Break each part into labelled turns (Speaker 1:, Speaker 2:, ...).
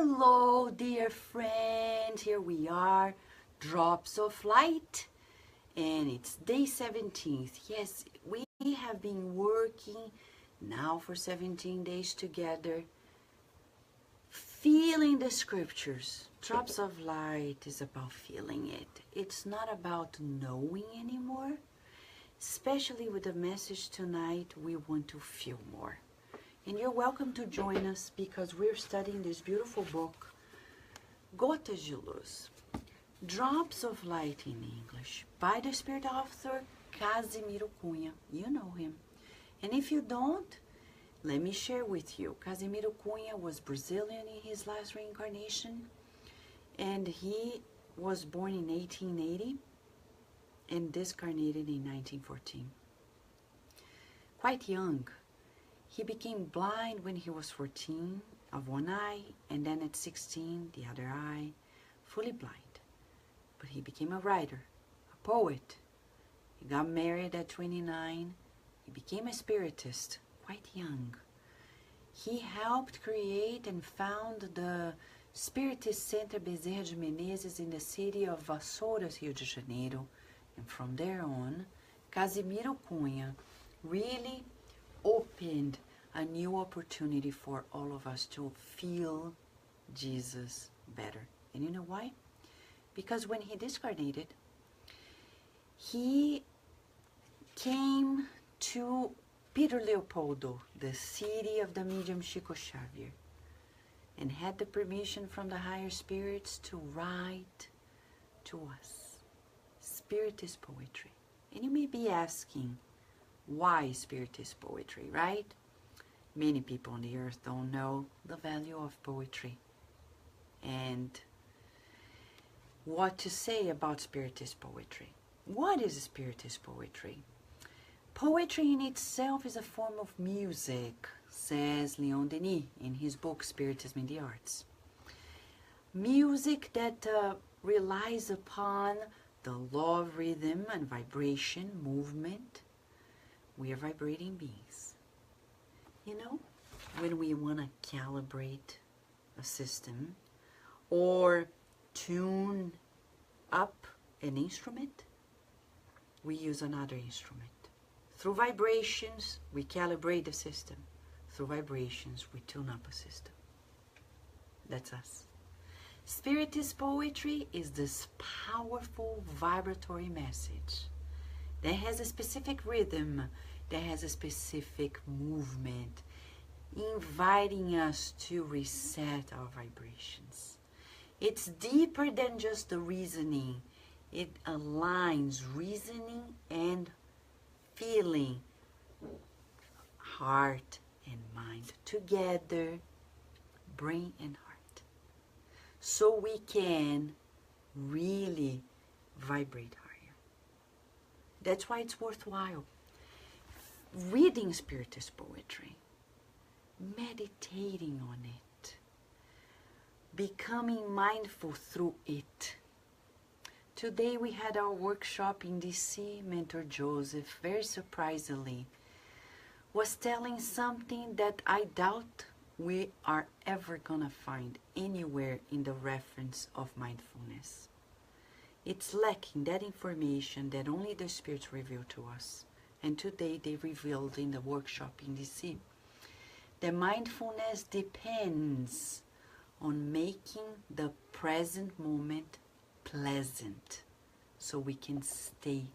Speaker 1: Hello, dear friend. Here we are, Drops of Light, and it's day 17th. Yes, we have been working now for 17 days together, feeling the scriptures. Drops of Light is about feeling it. It's not about knowing anymore. Especially with the message tonight, we want to feel more. And you're welcome to join us because we're studying this beautiful book, Gotas de Luz, Drops of Light in English, by the spirit author Casimiro Cunha. You know him. And if you don't, let me share with you. Casimiro Cunha was Brazilian in his last reincarnation, and he was born in 1880 and discarnated in 1914. Quite young. He became blind when he was 14 of one eye, and then at 16 the other eye, fully blind. But he became a writer, a poet. He got married at 29. He became a spiritist quite young. He helped create and found the Spiritist Center Bezerra de Menezes in the city of Vassouras, Rio de Janeiro. And from there on, Casimiro Cunha really opened a new opportunity for all of us to feel Jesus better. And you know why? Because when he discarnated, he came to Peter Leopoldo, the city of the medium Chico Xavier, and had the permission from the higher spirits to write to us Spiritist poetry. And you may be asking, why Spiritist poetry, right? Many people on the earth don't know the value of poetry and what to say about Spiritist poetry. What is Spiritist poetry? Poetry in itself is a form of music, says Leon Denis in his book Spiritism in the Arts. Music that relies upon the law of rhythm and vibration, movement. We are vibrating beings. You know, when we want to calibrate a system or tune up an instrument, we use another instrument. Through vibrations, we calibrate the system. Through vibrations, we tune up a system. That's us. Spiritist poetry is this powerful vibratory message that has a specific rhythm, that has a specific movement, inviting us to reset our vibrations. It's deeper than just the reasoning. It aligns reasoning and feeling, heart and mind together, brain and heart, so we can really vibrate higher. That's why it's worthwhile reading Spiritist poetry, meditating on it, becoming mindful through it. Today we had our workshop in DC. Mentor Joseph, very surprisingly, was telling something that I doubt we are ever gonna find anywhere in the reference of mindfulness. It's lacking that information that only the spirits reveal to us. And today they revealed in the workshop in DC that mindfulness depends on making the present moment pleasant so we can stay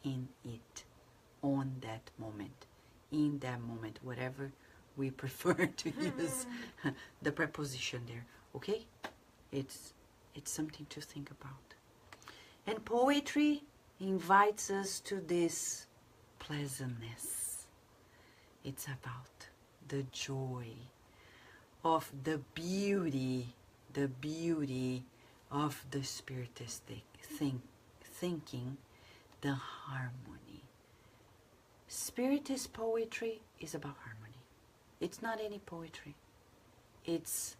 Speaker 1: in it, on that moment, in that moment, whatever we prefer to use the preposition there, okay? It's something to think about. And poetry invites us to this pleasantness. It's about the joy of the beauty of the Spiritist thinking, the harmony. Spiritist poetry is about harmony. It's not any poetry. It's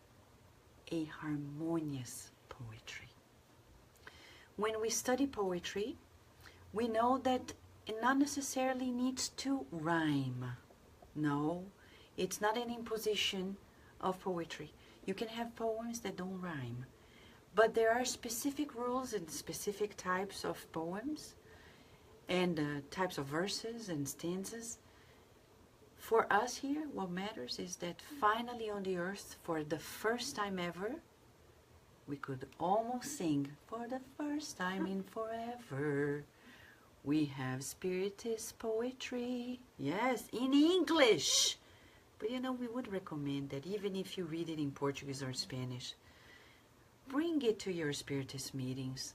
Speaker 1: a harmonious poetry. When we study poetry, we know that it not necessarily needs to rhyme. No, it's not an imposition of poetry. You can have poems that don't rhyme. But there are specific rules and specific types of poems and types of verses and stanzas. For us here, what matters is that finally on the earth, for the first time ever, we could almost sing, for the first time in forever, we have spiritist poetry. Yes, in English. But you know, we would recommend that even if you read it in Portuguese or Spanish, bring it to your spiritist meetings.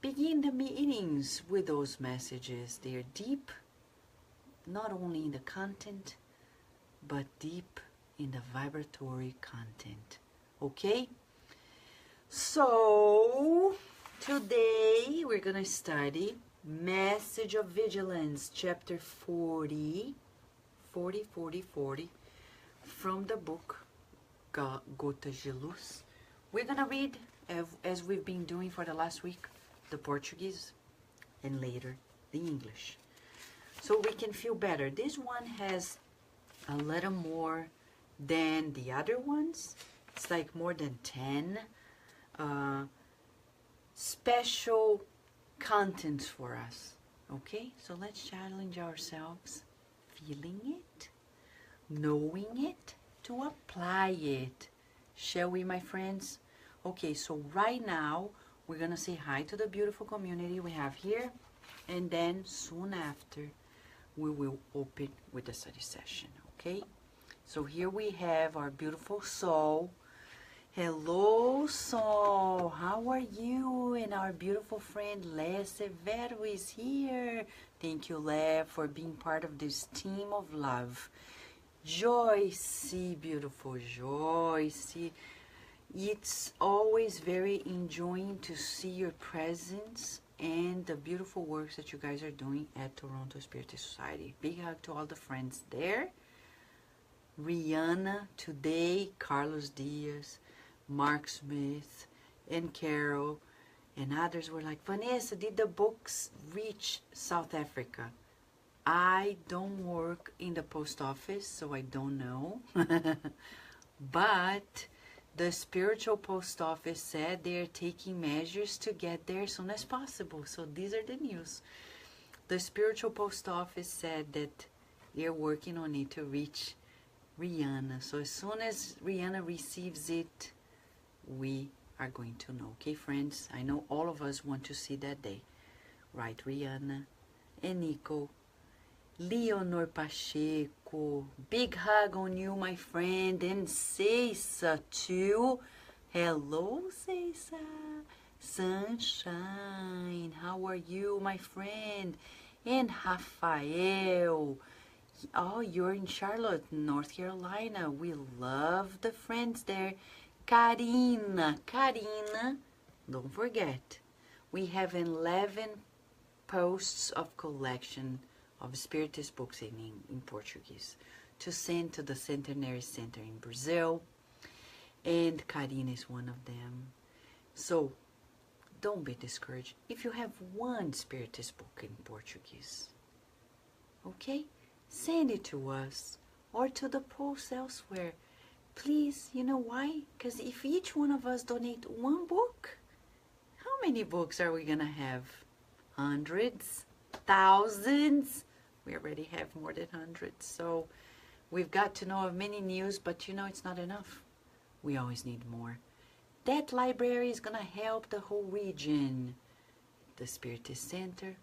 Speaker 1: Begin the meetings with those messages. They are deep, not only in the content, but deep in the vibratory content. Okay? So, today we're going to study Message of Vigilance, chapter 40, from the book Gotas de Luz. We're going to read, as we've been doing for the last week, the Portuguese and later the English, so we can feel better. This one has a little more than the other ones. It's like more than 10 special contents for us. Okay, so let's challenge ourselves, feeling it, knowing it, to apply it. Shall we, my friends? Okay, so right now we're gonna say hi to the beautiful community we have here, and then soon after we will open with the study session. Okay, so here we have our beautiful Sol. Hello, Sol, how are you? And our beautiful friend Le Severo is here. Thank you, Le, for being part of this team of love. Joyce, beautiful Joyce, it's always very enjoying to see your presence and the beautiful works that you guys are doing at Toronto Spiritist Society. Big hug to all the friends there. Rihanna today, Carlos Diaz, Mark Smith, and Carol, and others were like, Vanessa, did the books reach South Africa? I don't work in the post office, so I don't know. But the spiritual post office said they're taking measures to get there as soon as possible. So these are the news. The spiritual post office said that they're working on it to reach Rihanna. So as soon as Rihanna receives it, we are going to know. Okay, friends? I know all of us want to see that day. Right, Rihanna and Nico. Leonor Pacheco, big hug on you, my friend, and Ceisa too. Hello, Ceisa. Sunshine, how are you, my friend? And Rafael. Oh, you're in Charlotte, North Carolina. We love the friends there. Karina, don't forget, we have 11 posts of collection of Spiritist books in Portuguese to send to the Centenary Center in Brazil, and Karina is one of them. So don't be discouraged if you have one Spiritist book in Portuguese. Okay, send it to us or to the post elsewhere. Please, you know why? Because if each one of us donate one book, how many books are we gonna have? Hundreds? Thousands? We already have more than hundreds. So we've got to know of many news, but you know it's not enough. We always need more. That library is gonna help the whole region. The Spiritist Center,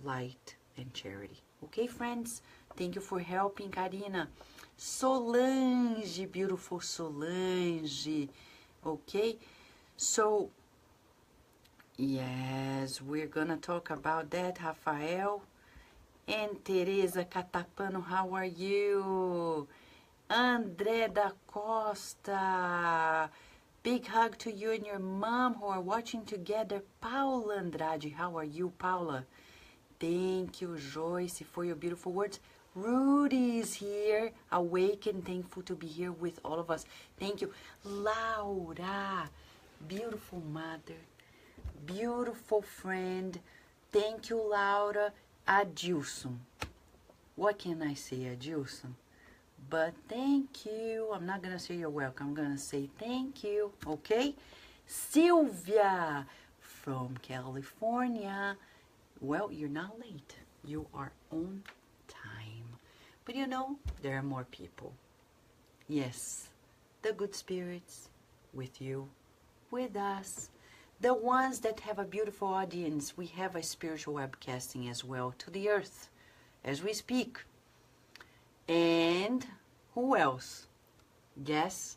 Speaker 1: light, and charity. Okay, friends? Thank you for helping, Karina. Solange, beautiful Solange. Okay, so yes, we're gonna talk about that, Rafael. And Teresa Catapano, how are you? André da Costa, big hug to you and your mom who are watching together. Paula Andrade, how are you, Paula? Thank you, Joyce, for your beautiful words. Rudy is here, awake and thankful to be here with all of us. Thank you. Laura, beautiful mother, beautiful friend. Thank you, Laura. Adilson. What can I say, Adilson? but thank you. I'm not going to say you're welcome. I'm going to say thank you, okay? Sylvia from California. Well, you're not late. You are on time. But you know, there are more people. Yes, the good spirits with you, with us. The ones that have a beautiful audience. We have a spiritual webcasting as well to the earth as we speak. And who else? Guess?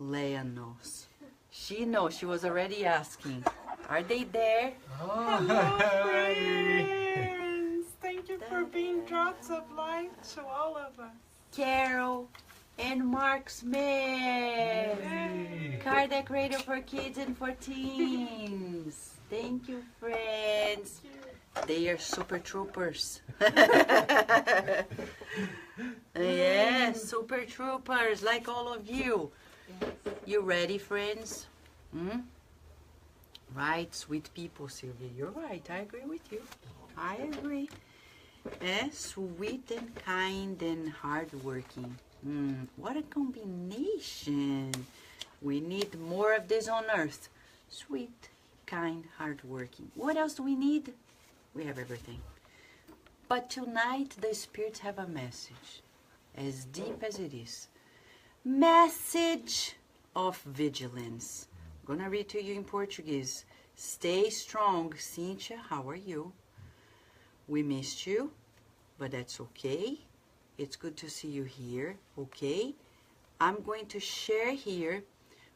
Speaker 1: Leia knows. She knows. She was already asking. Are they there?
Speaker 2: Oh. Hello, friends. Thank you for being drops of light to all of us.
Speaker 1: Carol and Mark Smith.
Speaker 2: Yay.
Speaker 1: Card decorator for kids and for teens. Thank you, friends.
Speaker 2: Thank you.
Speaker 1: They are super troopers. Yes, super troopers, like all of you. You ready, friends? Right, sweet people, Sylvia. You're right. I agree with you. I agree. Sweet and kind and hardworking. What a combination. We need more of this on earth. Sweet, kind, hardworking. What else do we need? We have everything. But tonight the spirits have a message, as deep as it is. Message of vigilance. I'm gonna read to you in Portuguese. Stay strong, Cynthia. How are you? We missed you, but that's okay. It's good to see you here, okay? I'm going to share here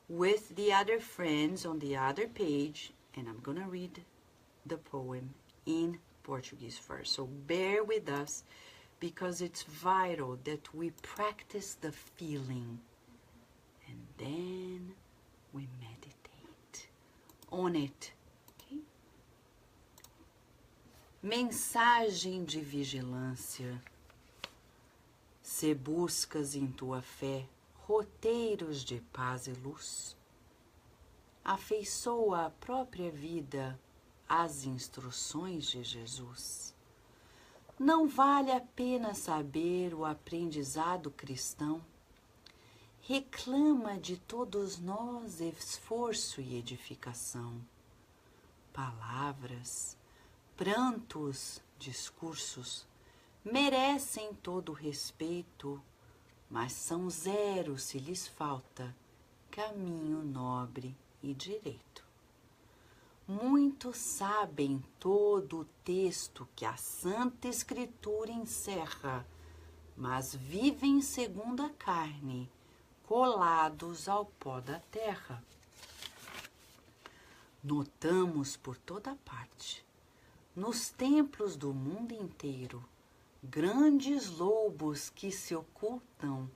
Speaker 1: with the other friends on the other page, and I'm gonna read the poem in Portuguese first. So bear with us, because it's vital that we practice the feeling, and then we meditate on it. Okay? Mensagem de vigilância. Se buscas em tua fé roteiros de paz e luz, afeiçoa a própria vida às instruções de Jesus. Não vale a pena saber o aprendizado cristão. Reclama de todos nós esforço e edificação. Palavras, prantos, discursos merecem todo respeito, mas são zero se lhes falta caminho nobre e direito. Muitos sabem todo o texto que a Santa Escritura encerra, mas vivem segundo a carne, colados ao pó da terra. Notamos por toda parte, nos templos do mundo inteiro, grandes lobos que se ocultam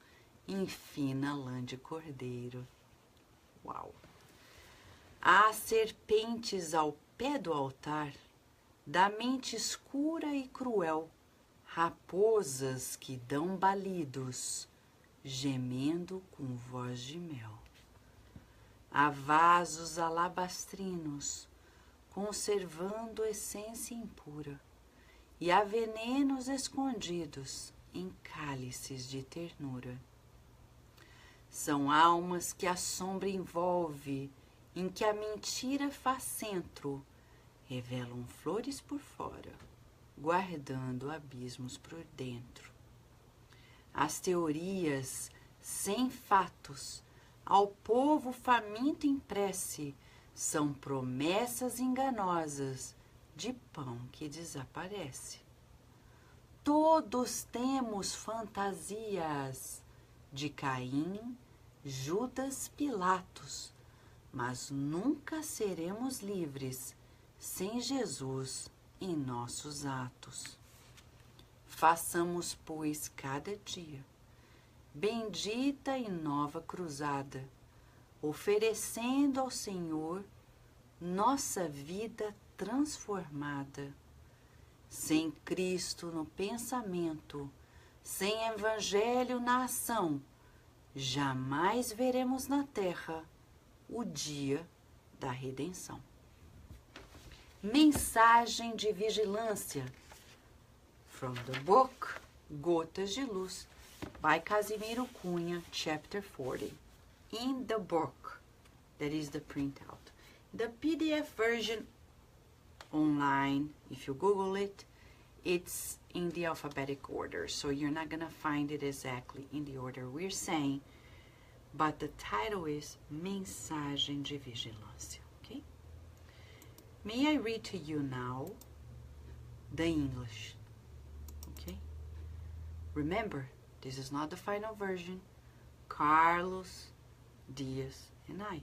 Speaker 1: em fina lã de cordeiro. Uau! Há serpentes ao pé do altar, da mente escura e cruel, raposas que dão balidos, gemendo com voz de mel. Há vasos alabastrinos, conservando essência impura, e há venenos escondidos em cálices de ternura. São almas que a sombra envolve, em que a mentira faz centro, revelam flores por fora, guardando abismos por dentro. As teorias sem fatos, ao povo faminto em prece, são promessas enganosas de pão que desaparece. Todos temos fantasias de Caim, Judas, Pilatos, mas nunca seremos livres sem Jesus em nossos atos. Façamos, pois, cada dia bendita e nova cruzada, oferecendo ao Senhor nossa vida transformada. Sem Cristo no pensamento, sem Evangelho na ação, jamais veremos na terra o dia da redenção. Mensagem de vigilância. From the book, Gotas de Luz, by Casimiro Cunha, chapter 40. In the book, that is the printout. The PDF version online, if you Google it, it's in the alphabetic order, so you're not gonna find it exactly in the order we're saying, but the title is Mensagem de Vigilância, okay? May I read to you now the English, okay? Remember, this is not the final version. Carlos, Diaz, and I,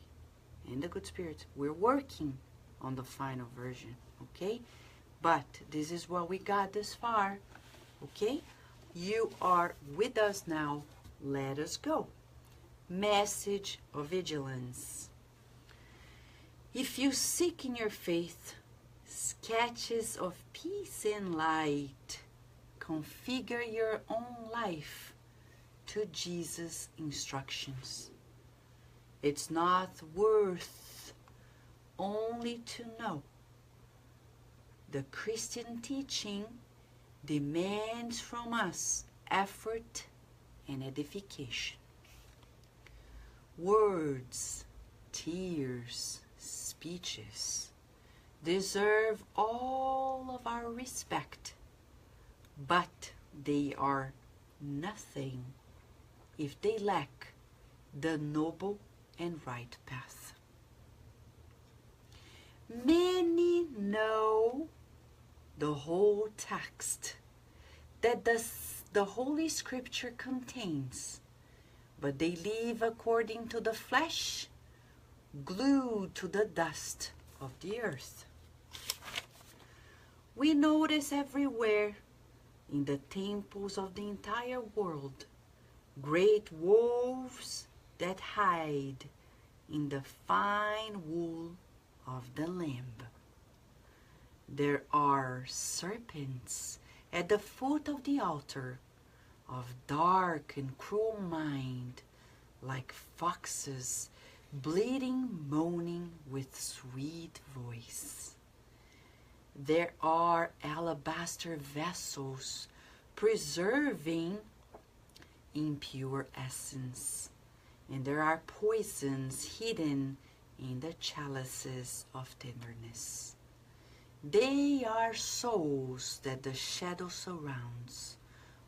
Speaker 1: and the Good Spirits, we're working on the final version, okay? But this is what we got this far, okay? You are with us now. Let us go. Message of vigilance. If you seek in your faith sketches of peace and light, configure your own life to Jesus' instructions. It's not worth only to know. The Christian teaching demands from us effort and edification. Words, tears, speeches deserve all of our respect, but they are nothing if they lack the noble and right path. Many know the whole text that the Holy Scripture contains, but they live according to the flesh, glued to the dust of the earth. We notice everywhere, in the temples of the entire world, great wolves that hide in the fine wool of the lamb. There are serpents at the foot of the altar, of dark and cruel mind, like foxes, bleating, moaning with sweet voice. There are alabaster vessels preserving impure essence, and there are poisons hidden in the chalices of tenderness. They are souls that the shadow surrounds,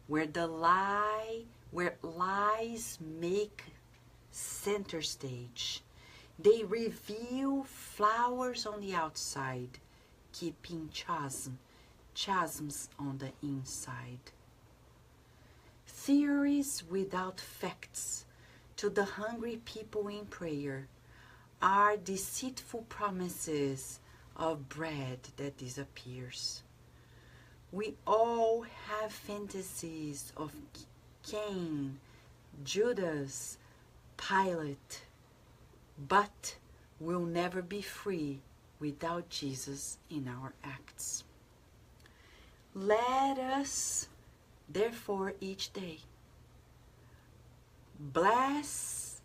Speaker 1: where lies make center stage. They reveal flowers on the outside, keeping chasms on the inside. Theories without facts to the hungry people in prayer are deceitful promises of bread that disappears. We all have fantasies of Cain, Judas, Pilate, but we'll never be free without Jesus in our acts. Let us, therefore, each day blessed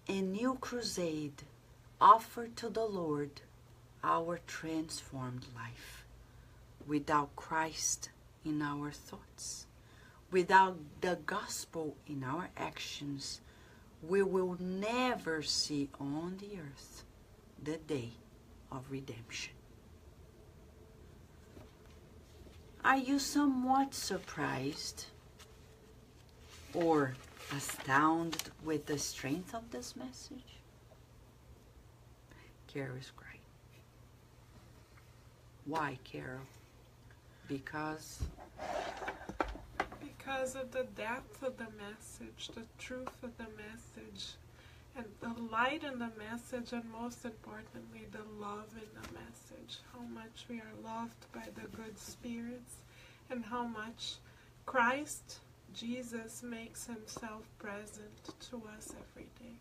Speaker 1: a new crusade, offer to the Lord our transformed life. Without Christ in our thoughts, without the gospel in our actions, we will never see on the earth the day of redemption. Are you somewhat surprised or astounded with the strength of this message? Carol is great. Why, Carol? Because
Speaker 2: of the depth of the message, the truth of the message, and the light in the message, and most importantly, the love in the message. How much we are loved by the good spirits, and how much Christ, Jesus, makes himself present to us every day.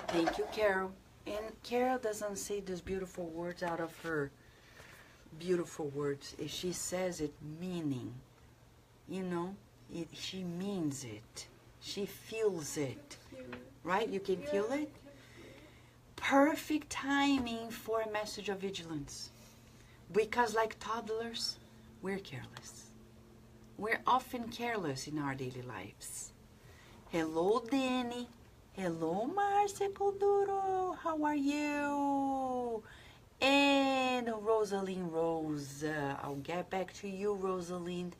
Speaker 1: Thank you, Carol. And Carol doesn't say these beautiful words out of her beautiful words. She says it meaning. You know, she means it. She feels it. Right? You can feel it? Perfect timing for a message of vigilance. Because like toddlers, we're careless. we're often careless in our daily lives. Hello, Danny. Hello, Marcia Polduro. How are you? And Rosalind Rose. I'll get back to you, Rosalind.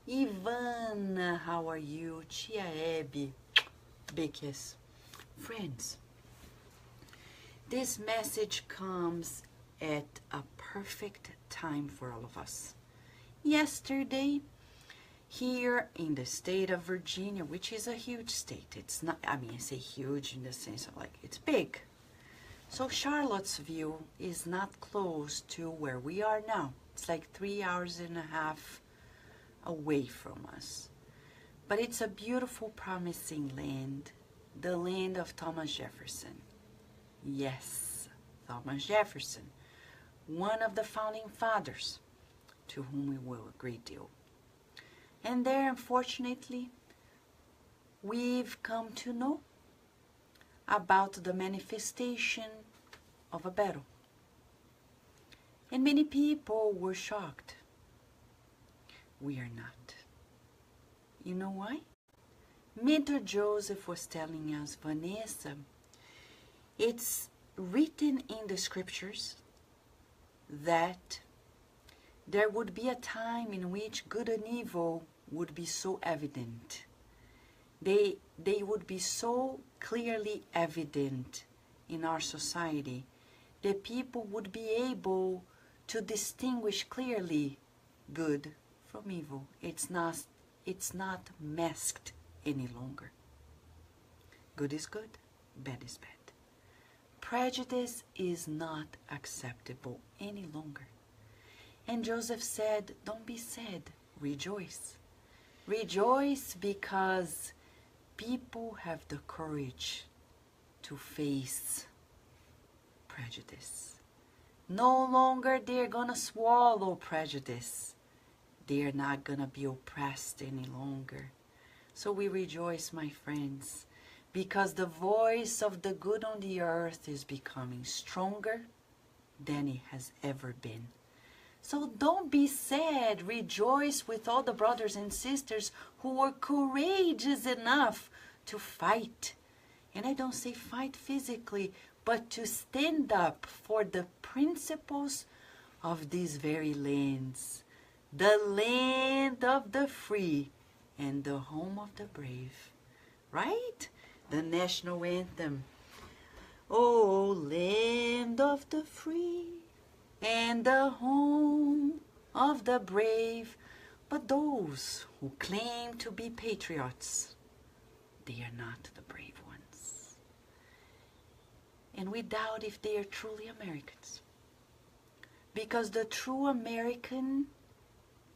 Speaker 1: Ivana, how are you? Tia Abby. Big kiss. Friends, this message comes at a perfect time for all of us. Yesterday, here in the state of Virginia, which is a huge state, it's not, I mean, I say huge in the sense of like, it's big. So Charlottesville is not close to where we are now. It's like 3.5 hours away from us. But it's a beautiful, promising land, the land of Thomas Jefferson. Yes, Thomas Jefferson, one of the founding fathers, to whom we owe a great deal. And there, unfortunately, we've come to know about the manifestation of a battle. And many people were shocked. We are not. You know why? Mentor Joseph was telling us, Vanessa, it's written in the scriptures that there would be a time in which good and evil would be so evident. They would be so clearly evident in our society that people would be able to distinguish clearly good from evil. It's not masked any longer. Good is good, bad is bad. Prejudice is not acceptable any longer. And Joseph said, don't be sad, rejoice. Rejoice because people have the courage to face prejudice. No longer they're gonna swallow prejudice. They're not gonna be oppressed any longer. So we rejoice, my friends, because the voice of the good on the earth is becoming stronger than it has ever been. So don't be sad. Rejoice with all the brothers and sisters who were courageous enough to fight. And I don't say fight physically, but to stand up for the principles of these very lands. The land of the free and the home of the brave. Right? The national anthem. Oh, land of the free and the home of the brave. But those who claim to be patriots, they are not the brave ones. And we doubt if they are truly Americans. Because the true American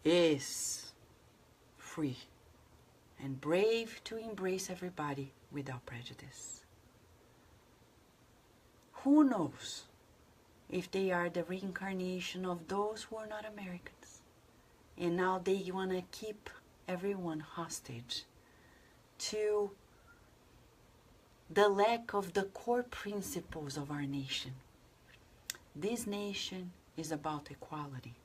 Speaker 1: is free and brave to embrace everybody without prejudice. Who knows if they are the reincarnation of those who are not Americans. And now they want to keep everyone hostage to the lack of the core principles of our nation. This nation is about equality.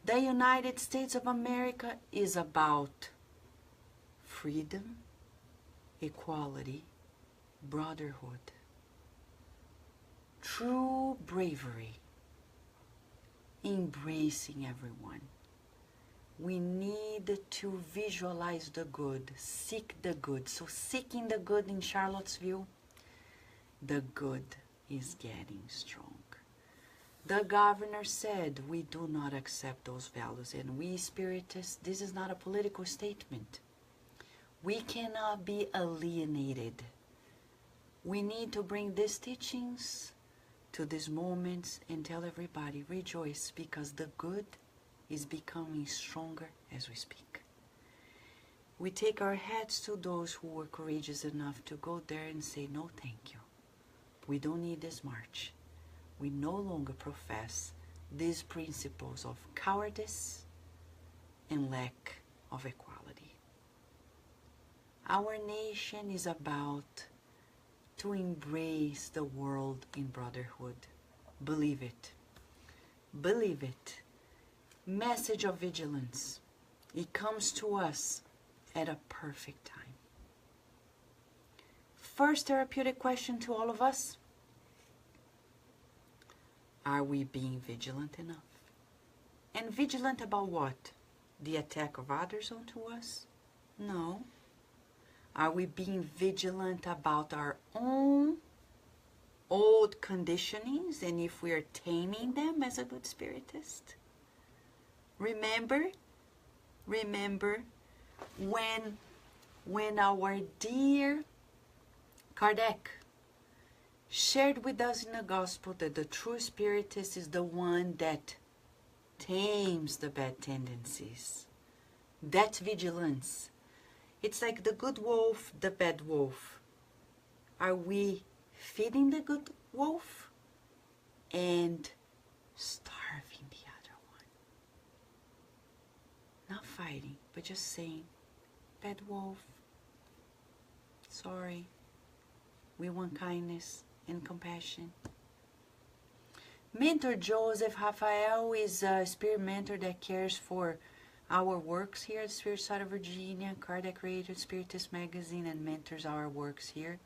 Speaker 1: The United States of America is about freedom, equality, brotherhood, true bravery, embracing everyone. We need to visualize the good, seek the good. So seeking the good in Charlottesville, the good is getting strong. The governor said we do not accept those values, and we spiritists, this is not a political statement. We cannot be alienated. We need to bring these teachings to these moments and tell everybody, rejoice, because the good is becoming stronger as we speak. We take our hats to those who were courageous enough to go there and say, no, thank you. We don't need this march. We no longer profess these principles of cowardice and lack of equality. Our nation is about to embrace the world in brotherhood. Believe it. Believe it. Message of vigilance. It comes to us at a perfect time. First therapeutic question to all of us. Are we being vigilant enough? And vigilant about what? The attack of others onto us? No. Are we being vigilant about our own old conditionings and if we are taming them as a good spiritist? Remember when our dear Kardec shared with us in the gospel that the true spiritist is the one that tames the bad tendencies. That's vigilance. It's like the good wolf, the bad wolf. Are we feeding the good wolf and starving the other one? Not fighting, but just saying, bad wolf, sorry. We want kindness and compassion. Mentor Joseph Raphael is a spirit mentor that cares for our works here at Spirit Side of Virginia. Kardec created Spiritist Magazine and mentors our works here.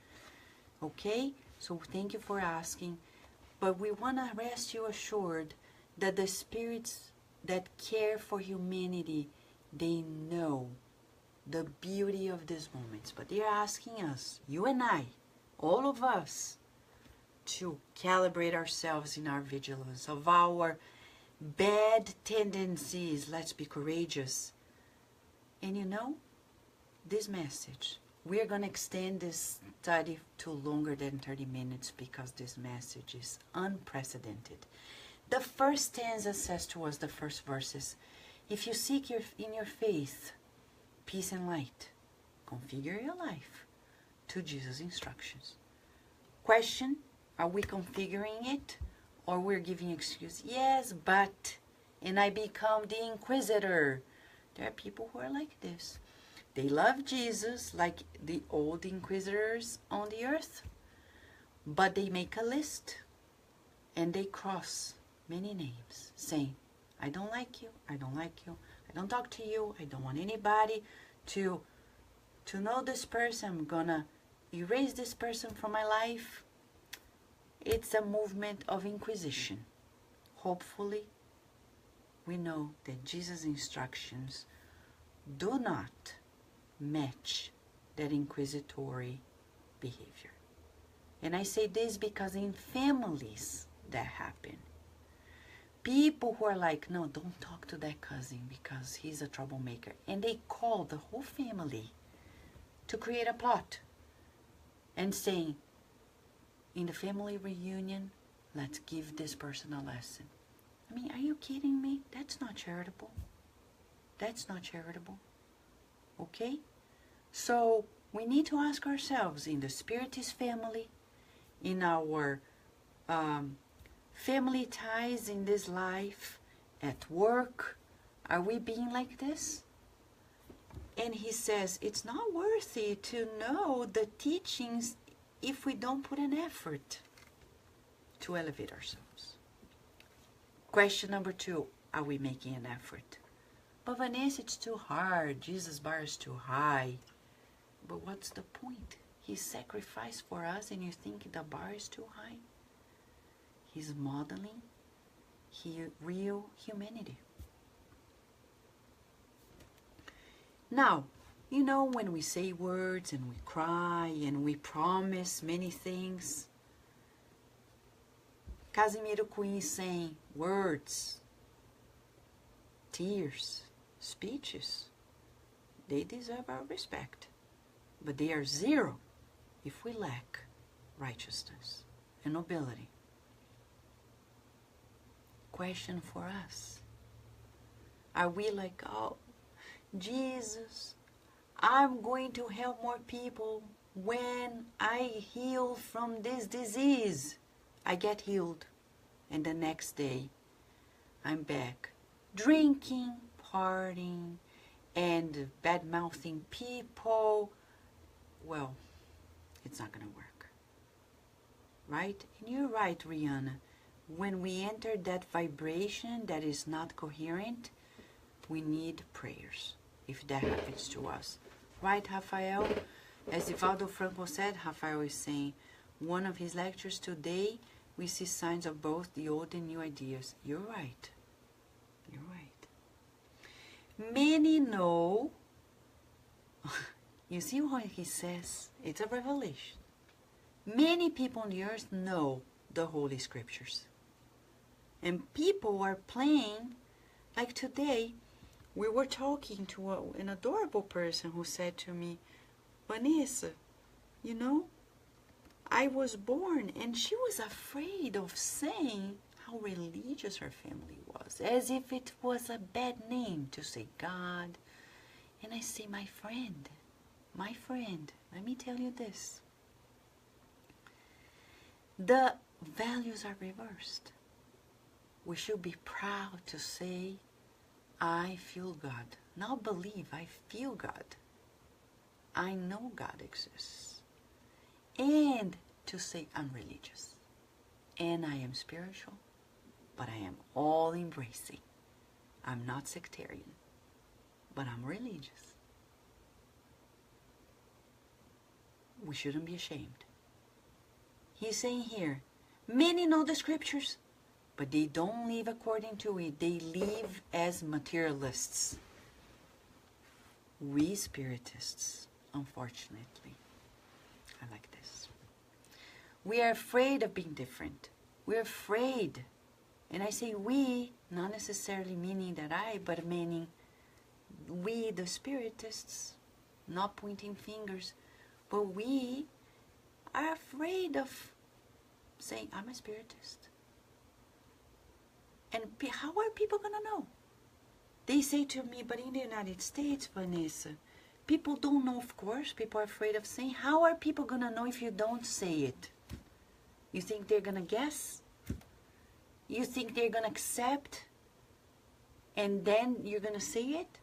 Speaker 1: Okay? So thank you for asking. But we want to rest you assured that the spirits that care for humanity, they know the beauty of these moments. But they're asking us, you and I, all of us, to calibrate ourselves in our vigilance of our bad tendencies. Let's be courageous. And you know, this message, we're going to extend this study to longer than 30 minutes because this message is unprecedented. The first stanza says to us, the first verses, if you seek in your faith peace and light, configure your life to Jesus' instructions. Question, are we configuring it or we're giving excuse? Yes, but, and I become the inquisitor. There are people who are like this. They love Jesus like the old inquisitors on the earth, but they make a list and they cross many names saying, I don't like you, I don't like you, I don't talk to you, I don't want anybody to know this person, I'm gonna erase this person from my life. It's a movement of inquisition. Hopefully, we know that Jesus' instructions do not match that inquisitory behavior. And I say this because in families that happen, people who are like, no, don't talk to that cousin because he's a troublemaker. And they call the whole family to create a plot and saying, in the family reunion, let's give this person a lesson. I mean, are you kidding me? That's not charitable. That's not charitable. Okay? So we need to ask ourselves in the Spiritist family, in our family ties in this life, at work, are we being like this? And he says, it's not worthy to know the teachings if we don't put an effort to elevate ourselves. Question number 2, are we making an effort? But Vanessa, it's too hard. Jesus' bar is too high. But what's the point? He sacrificed for us and you think the bar is too high? He's modeling real humanity. Now, you know, when we say words and we cry and we promise many things, Casimiro Cunha is saying words, tears, speeches, they deserve our respect. But they are zero if we lack righteousness and nobility. Question for us. Are we like, oh, Jesus, I'm going to help more people when I heal from this disease. I get healed. And the next day, I'm back drinking, partying, and bad-mouthing people. Well, it's not going to work. Right? And you're right, Rihanna. When we enter that vibration that is not coherent, we need prayers. if that happens to us. Right, Rafael? As Ivaldo Franco said, Rafael is saying, one of his lectures today, we see signs of both the old and new ideas. You're right. You're right. Many know, you see what he says? It's a revelation. Many people on the earth know the Holy Scriptures. And people are playing, like today, we were talking to an adorable person who said to me, Vanessa, you know, I was born, and she was afraid of saying how religious her family was, as if it was a bad name to say God. And I say, my friend, let me tell you this. The values are reversed. We should be proud to say, I feel God. Not believe, I feel God. I know God exists. And to say I'm religious. And I am spiritual. But I am all embracing. I'm not sectarian. But I'm religious. We shouldn't be ashamed. He's saying here, many know the Scriptures, but they don't live according to it. They live as materialists. We spiritists, unfortunately, I like this. We are afraid of being different. We're afraid. And I say we, not necessarily meaning that but meaning we, the spiritists, not pointing fingers, but we are afraid of saying, I'm a spiritist. And how are people going to know? They say to me, but in the United States, Vanessa, people don't know, of course. People are afraid of saying. How are people going to know if you don't say it? You think they're going to guess? You think they're going to accept? And then you're going to say it?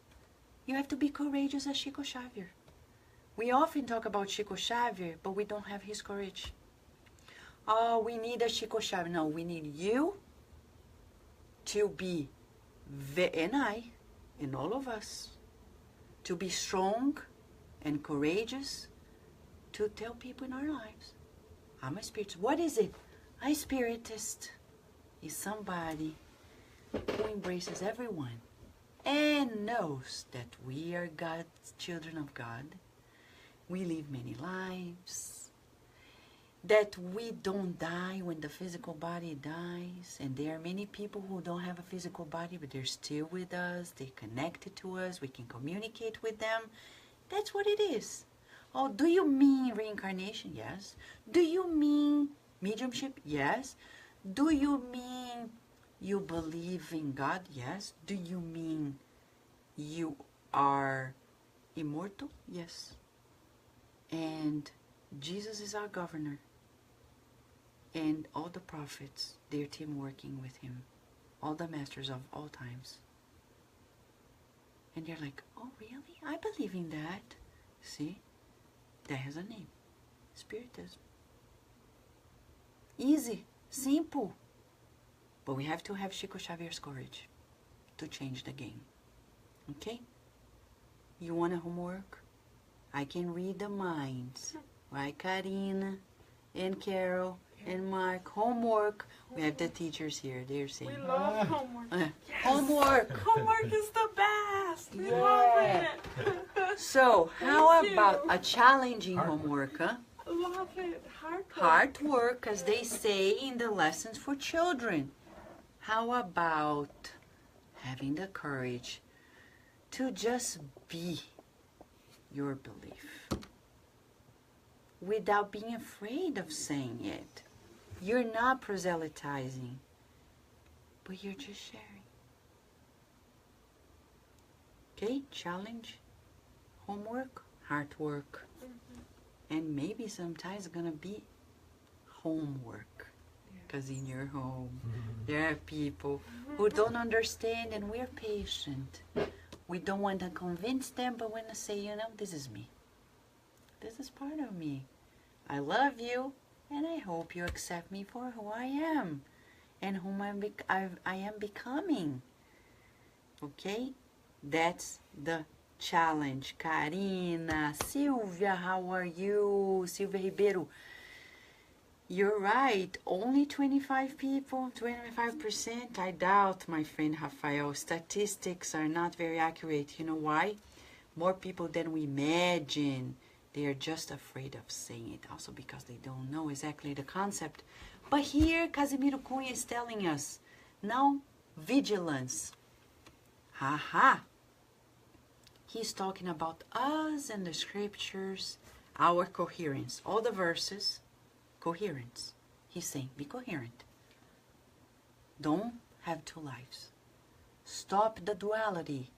Speaker 1: You have to be courageous as Chico Xavier. We often talk about Chico Xavier, but we don't have his courage. Oh, we need a Chico Xavier. No, we need you to be, and I, and all of us, to be strong and courageous to tell people in our lives, I'm a spiritist. What is it? A spiritist is somebody who embraces everyone and knows that we are God's children of God. We live many lives, that we don't die when the physical body dies, and there are many people who don't have a physical body, but they're still with us, they're connected to us, we can communicate with them. That's what it is. Oh, do you mean reincarnation? Yes. Do you mean mediumship? Yes. Do you mean you believe in God? Yes. Do you mean you are immortal? Yes. And Jesus is our governor. And all the prophets, their team working with him. All the masters of all times. And you're like, oh really? I believe in that. See? That has a name. Spiritism. Easy. Simple. But we have to have Chico Xavier's courage to change the game. Okay? You want a homework? I can read the minds. Right, Karina and Carol and Mark? Homework. We have the teachers here. They're saying.
Speaker 2: We love homework. Yes.
Speaker 1: Homework.
Speaker 2: Homework is the best. We love it.
Speaker 1: So, how about a challenging homework, huh?
Speaker 2: Love it.
Speaker 1: Hard work, as they say in the lessons for children. How about having the courage to just be your belief without being afraid of saying it? You're not proselytizing, but you're just sharing. Okay? Challenge, homework, hard work. And maybe sometimes it's gonna be homework. Because in your home, there are people who don't understand, and we're patient. We don't want to convince them, but want to say, you know, this is me. This is part of me. I love you, and I hope you accept me for who I am and whom I am becoming. Okay? That's the challenge. Karina, Silvia, how are you? Silvia Ribeiro. You're right, only 25 people, 25%. I doubt, my friend Rafael. Statistics are not very accurate. You know why? More people than we imagine. They are just afraid of saying it. Also because they don't know exactly the concept. But here, Casimiro Cunha is telling us, now, vigilance. Ha. He's talking about us and the scriptures, our coherence. All the verses, coherence. He's saying, be coherent. Don't have two lives. Stop the duality.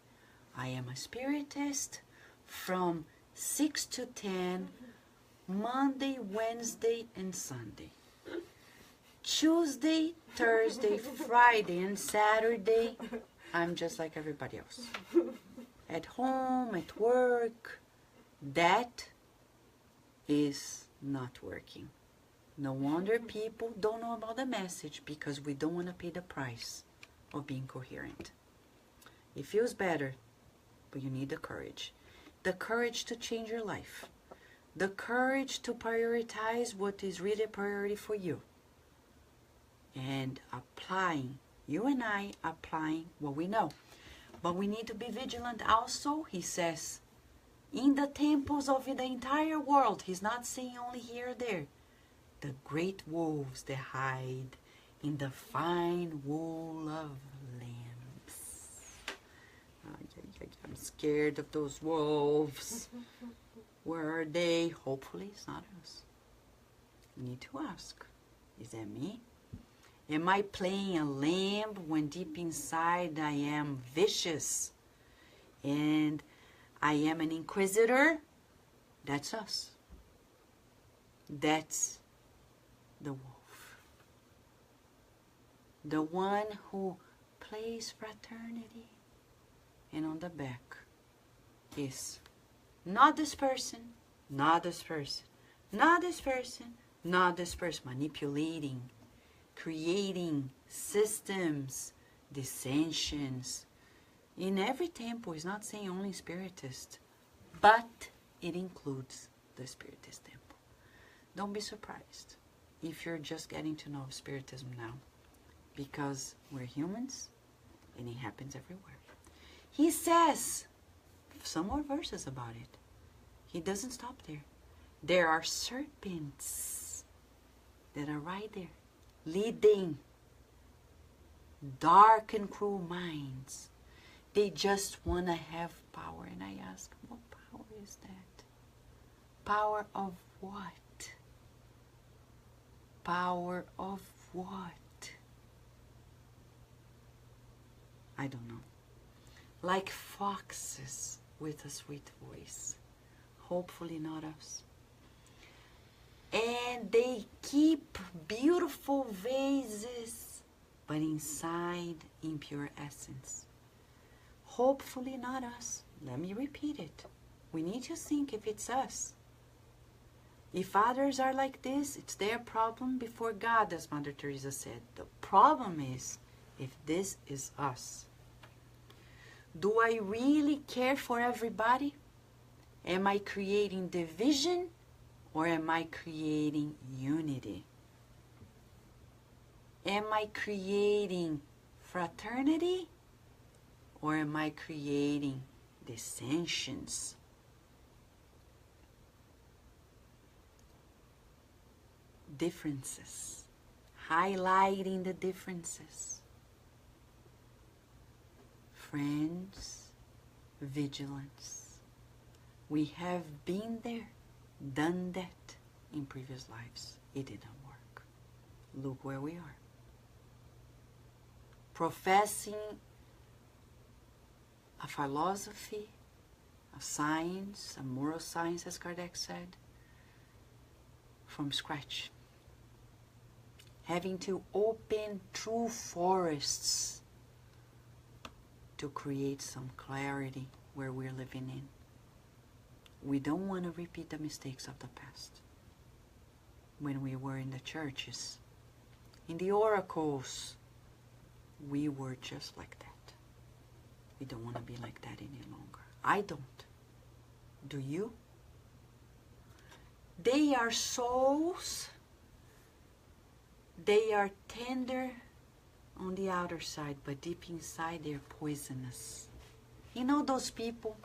Speaker 1: I am a spiritist from 6 to 10, Monday, Wednesday, and Sunday. Tuesday, Thursday, Friday, and Saturday, I'm just like everybody else. At home, at work, that is not working. No wonder people don't know about the message, because we don't want to pay the price of being coherent. It feels better, but you need the courage. The courage to change your life. The courage to prioritize what is really a priority for you. And applying, you and I applying what we know. But we need to be vigilant also, he says, in the temples of the entire world. He's not saying only here or there. The great wolves that hide in the fine wool of lambs. I'm scared of those wolves. Where are they? Hopefully it's not us. You need to ask, is that me? Am I playing a lamb when deep inside I am vicious and I am an inquisitor? That's us. That's the wolf. The one who plays fraternity. And on the back is not this person, not this person, not this person, not this person. Manipulating, creating systems, dissensions. In every temple, it's not saying only spiritist, but it includes the spiritist temple. Don't be surprised if you're just getting to know spiritism now, because we're humans and it happens everywhere. He says some more verses about it. He doesn't stop there. There are serpents that are right there, leading dark and cruel minds. They just want to have power. And I ask, what power is that? Power of what? Power of what? I don't know. Like foxes with a sweet voice. Hopefully not us. And they keep beautiful vases, but inside impure essence. Hopefully not us. Let me repeat it. We need to think if it's us. If others are like this, it's their problem before God, as Mother Teresa said. The problem is if this is us. Do I really care for everybody? Am I creating division or am I creating unity? Am I creating fraternity or am I creating dissensions? Differences. Highlighting the differences. Friends, vigilance. We have been there, done that in previous lives. It didn't work. Look where we are. Professing a philosophy, a science, a moral science, as Kardec said, from scratch. Having to open true forests to create some clarity where we're living in. We don't want to repeat the mistakes of the past. When we were in the churches, in the oracles, we were just like that. We don't want to be like that any longer. I don't. Do you? They are souls. They are tender on the outer side, but deep inside they're poisonous. You know those people?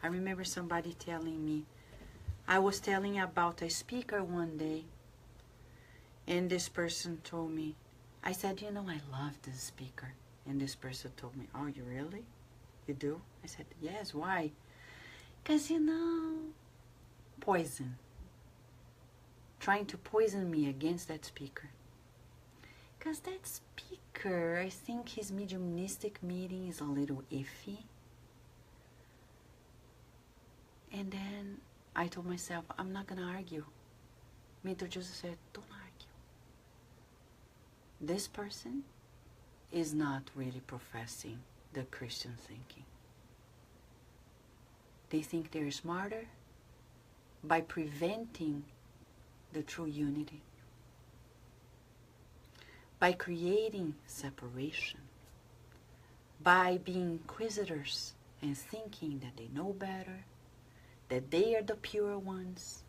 Speaker 1: I remember somebody telling me, I was telling about a speaker one day, and this person told me, I said, you know, I love this speaker. And this person told me, oh, you really? You do? I said, yes, why? Because, you know, poison. Trying to poison me against that speaker. Because that speaker, I think his mediumistic meeting is a little iffy. And then I told myself, I'm not going to argue. Mentor Joseph said, don't argue. This person is not really professing the Christian thinking. They think they're smarter by preventing the true unity, by creating separation, by being inquisitors and thinking that they know better, that they are the pure ones,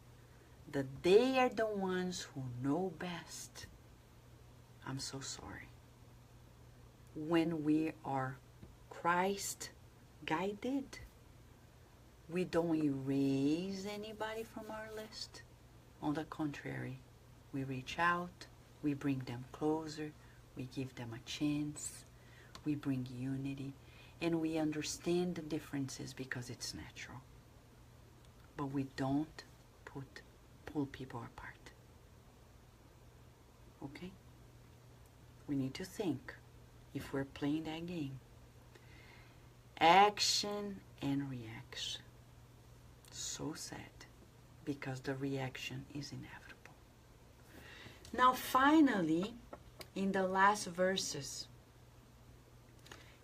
Speaker 1: that they are the ones who know best. I'm so sorry. When we are Christ guided, we don't erase anybody from our list. On the contrary, we reach out, we bring them closer, we give them a chance, we bring unity, and we understand the differences because it's natural. But we don't pull people apart. Okay? We need to think if we're playing that game. Action and reaction. So sad, because the reaction is inevitable. Now finally, in the last verses,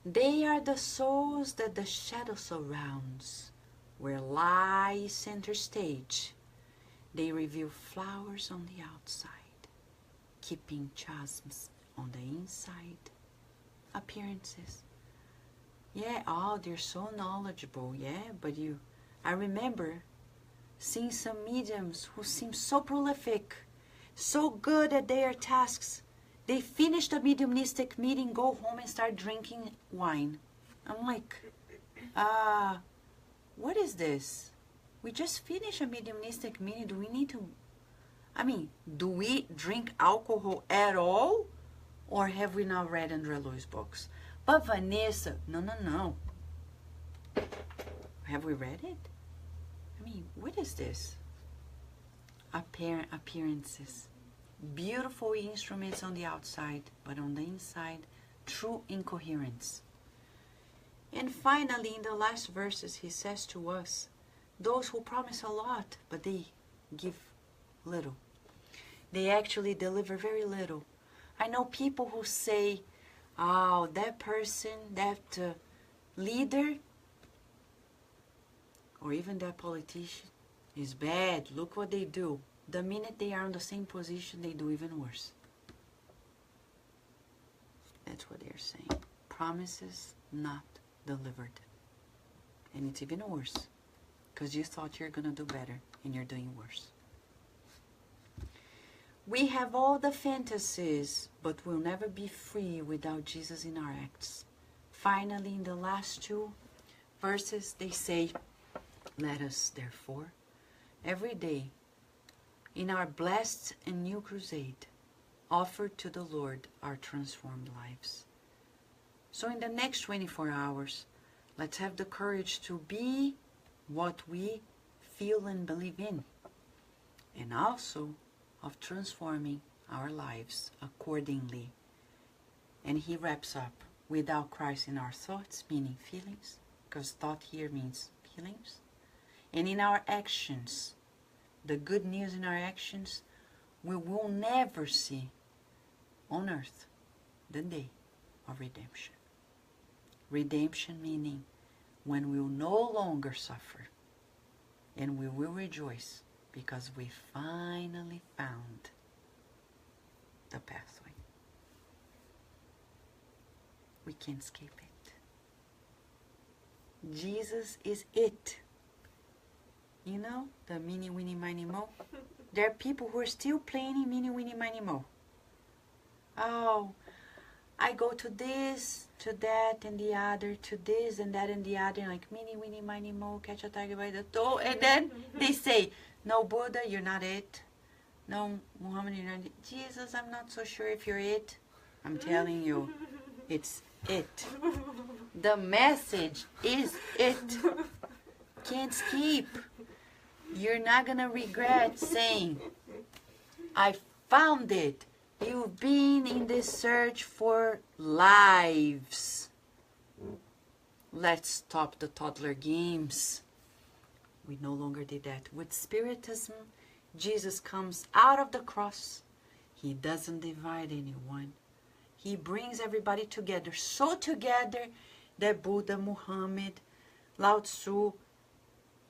Speaker 1: they are the souls that the shadow surrounds, where lies center stage. They reveal flowers on the outside, keeping chasms on the inside. Appearances. Yeah, oh, they're so knowledgeable, yeah, but I remember seeing some mediums who seem so prolific, so good at their tasks. They finish the mediumistic meeting, go home and start drinking wine. I'm like, what is this? We just finished a mediumistic meeting. Do we need to, do we drink alcohol at all? Or have we not read André Luiz books? But Vanessa, no. Have we read it? What is this? Appearances. Beautiful instruments on the outside, but on the inside, true incoherence. And finally, in the last verses, he says to us, those who promise a lot, but they give little. They actually deliver very little. I know people who say, oh, that person, that leader, or even that politician is bad. Look what they do. The minute they are in the same position, they do even worse. That's what they're saying. Promises not delivered. And it's even worse, because you thought you're going to do better, and you're doing worse. We have all the fantasies, but we'll never be free without Jesus in our acts. Finally, in the last two verses, they say, let us, therefore, every day, in our blessed and new crusade, offer to the Lord our transformed lives. So in the next 24 hours, let's have the courage to be what we feel and believe in, and also of transforming our lives accordingly. And he wraps up, without Christ in our thoughts, meaning feelings, because thought here means feelings, and in our actions, the good news in our actions, we will never see on earth the day of redemption. Redemption meaning when we will no longer suffer, and we will rejoice because we finally found the pathway. We can't escape it. Jesus is it. You know, the Mini, Winnie, Miny, Mo. There are people who are still playing Mini, Winnie, Miny, Mo. Oh, I go to this, to that, and the other, to this, and that, and the other, like Mini, Winnie, Miny, Mo, catch a tiger by the toe, and then they say, no, Buddha, you're not it. No, Muhammad, you're not it. Jesus, I'm not so sure if you're it. I'm telling you, it's it. The message is it. Can't skip. You're not gonna regret saying, I found it. You've been in this search for lives. Let's stop the toddler games. We no longer did that. With Spiritism, Jesus comes out of the cross. He doesn't divide anyone. He brings everybody together. So together that Buddha, Muhammad, Lao Tzu,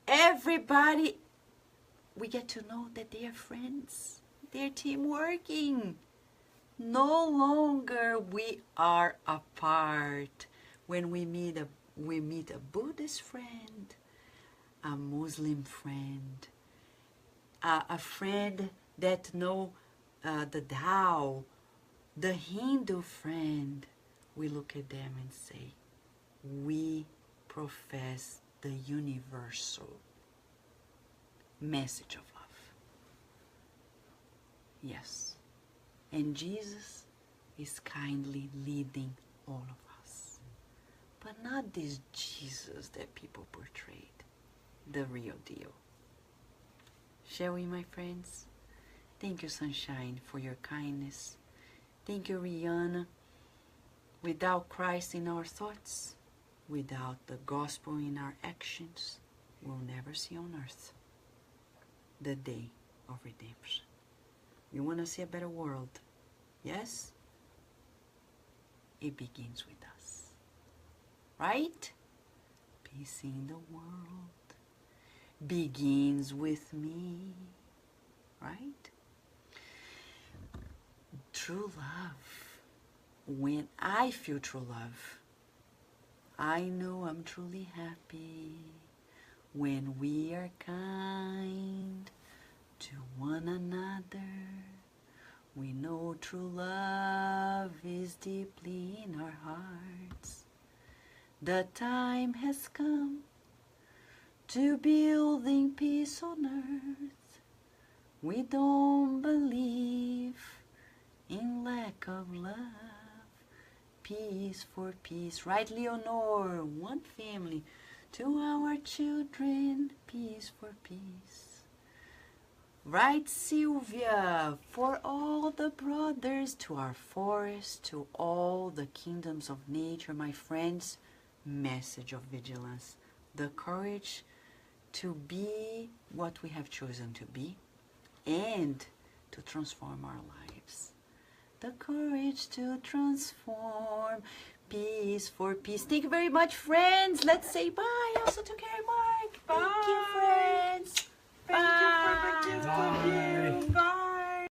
Speaker 1: everybody, we get to know that they are friends. They're team working. No longer we are apart. When we meet a Buddhist friend, a Muslim friend, a friend that know the Tao, the Hindu friend, we look at them and say, we profess the universal message of love. Yes. And Jesus is kindly leading all of us. But not this Jesus that people portrayed, the real deal. Shall we, my friends? Thank you, Sunshine, for your kindness. Thank you, Rihanna. Without Christ in our thoughts, without the gospel in our actions, we'll never see on earth the day of redemption. You want to see a better world? Yes? It begins with us. Right? Peace in the world begins with me. Right? True love. When I feel true love, I know I'm truly happy. When we are kind to one another, we know true love is deeply in our hearts. The time has come to building peace on earth. We don't believe in lack of love. Peace for peace. Right, Leonore? One family. To our children, peace for peace. Right, Sylvia? For all the brothers, to our forest, to all the kingdoms of nature, my friends, message of vigilance. The courage to be what we have chosen to be and to transform our lives. The courage to transform. Peace for peace. Thank you very much, friends. Let's say bye also to Carrie Mark.
Speaker 2: Bye.
Speaker 1: Thank you, friends.
Speaker 2: Thank you for the gift of you. Bye.